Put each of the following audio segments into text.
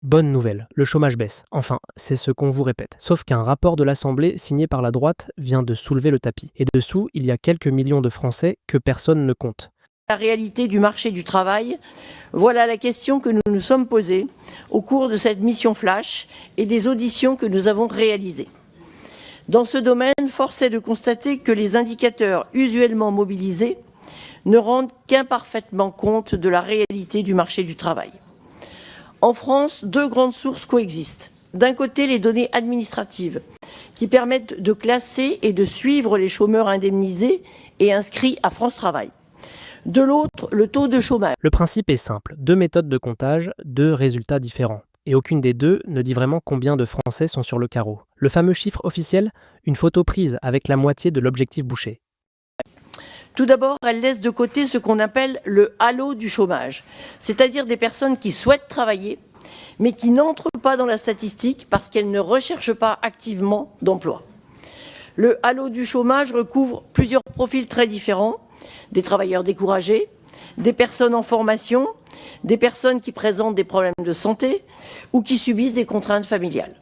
Bonne nouvelle, le chômage baisse. Enfin, c'est ce qu'on vous répète. Sauf qu'un rapport de l'Assemblée signé par la droite vient de soulever le tapis. Et dessous, il y a quelques millions de Français que personne ne compte. La réalité du marché du travail, voilà la question que nous nous sommes posée au cours de cette mission flash et des auditions que nous avons réalisées. Dans ce domaine, force est de constater que les indicateurs usuellement mobilisés ne rendent qu'imparfaitement compte de la réalité du marché du travail. En France, deux grandes sources coexistent. D'un côté, les données administratives qui permettent de classer et de suivre les chômeurs indemnisés et inscrits à France Travail. De l'autre, le taux de chômage. Le principe est simple, deux méthodes de comptage, deux résultats différents. Et aucune des deux ne dit vraiment combien de Français sont sur le carreau. Le fameux chiffre officiel, une photo prise avec la moitié de l'objectif bouché. Tout d'abord, elle laisse de côté ce qu'on appelle le halo du chômage, c'est-à-dire des personnes qui souhaitent travailler, mais qui n'entrent pas dans la statistique parce qu'elles ne recherchent pas activement d'emploi. Le halo du chômage recouvre plusieurs profils très différents, des travailleurs découragés, des personnes en formation, des personnes qui présentent des problèmes de santé ou qui subissent des contraintes familiales.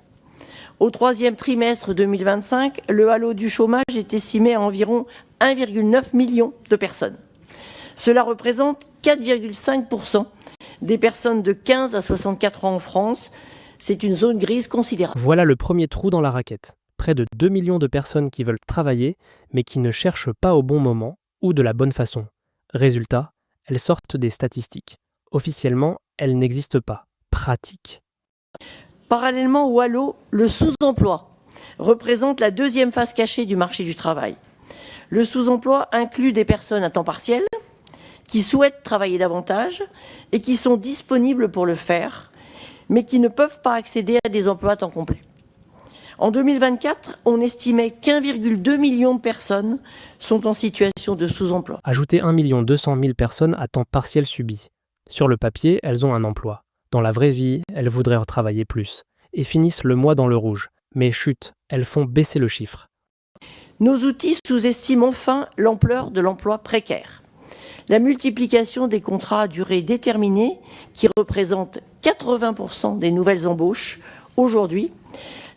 Au troisième trimestre 2025, le halo du chômage est estimé à environ 1,9 million de personnes. Cela représente 4,5% des personnes de 15 à 64 ans en France. C'est une zone grise considérable. Voilà le premier trou dans la raquette. Près de 2 millions de personnes qui veulent travailler, mais qui ne cherchent pas au bon moment ou de la bonne façon. Résultat, elles sortent des statistiques. Officiellement, elles n'existent pas. Pratique. Parallèlement au halo, le sous-emploi représente la deuxième phase cachée du marché du travail. Le sous-emploi inclut des personnes à temps partiel qui souhaitent travailler davantage et qui sont disponibles pour le faire, mais qui ne peuvent pas accéder à des emplois à temps complet. En 2024, on estimait qu'1,2 million de personnes sont en situation de sous-emploi. Ajoutez 1 200 000 personnes à temps partiel subi. Sur le papier, elles ont un emploi. Dans la vraie vie, elles voudraient travailler plus et finissent le mois dans le rouge. Mais chut, elles font baisser le chiffre. Nos outils sous-estiment enfin l'ampleur de l'emploi précaire. La multiplication des contrats à durée déterminée, qui représente 80% des nouvelles embauches aujourd'hui,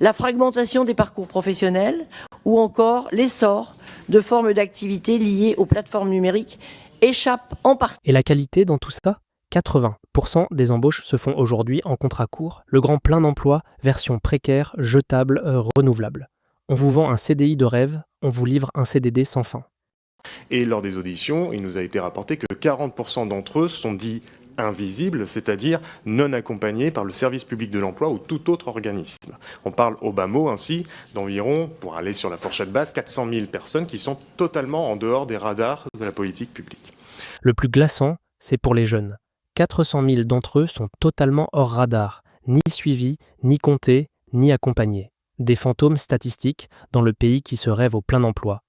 la fragmentation des parcours professionnels ou encore l'essor de formes d'activités liées aux plateformes numériques échappent en partie. Et la qualité dans tout ça ? 80% des embauches se font aujourd'hui en contrat court, le grand plein d'emploi, version précaire, jetable, renouvelable. On vous vend un CDI de rêve, on vous livre un CDD sans fin. Et lors des auditions, il nous a été rapporté que 40% d'entre eux sont dits invisibles, c'est-à-dire non accompagnés par le service public de l'emploi ou tout autre organisme. On parle au bas mot ainsi d'environ, pour aller sur la fourchette basse, 400 000 personnes qui sont totalement en dehors des radars de la politique publique. Le plus glaçant, c'est pour les jeunes. 400 000 d'entre eux sont totalement hors radar, ni suivis, ni comptés, ni accompagnés. Des fantômes statistiques dans le pays qui se rêve au plein emploi.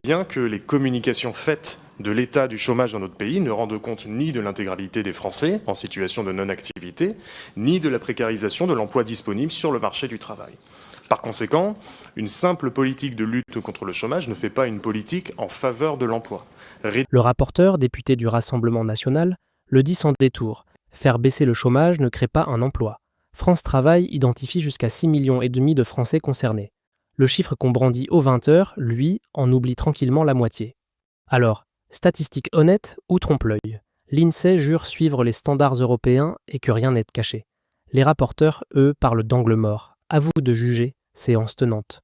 Bien que les communications faites de l'état du chômage dans notre pays ne rendent compte ni de l'intégralité des Français en situation de non-activité, ni de la précarisation de l'emploi disponible sur le marché du travail. Par conséquent, une simple politique de lutte contre le chômage ne fait pas une politique en faveur de l'emploi. Le rapporteur, député du Rassemblement national, le dit sans détour. Faire baisser le chômage ne crée pas un emploi. France Travail identifie jusqu'à 6,5 millions de Français concernés. Le chiffre qu'on brandit aux 20h, lui, en oublie tranquillement la moitié. Alors, statistique honnête ou trompe-l'œil ? L'INSEE jure suivre les standards européens et que rien n'est caché. Les rapporteurs, eux, parlent d'angle mort. À vous de juger, séance tenante.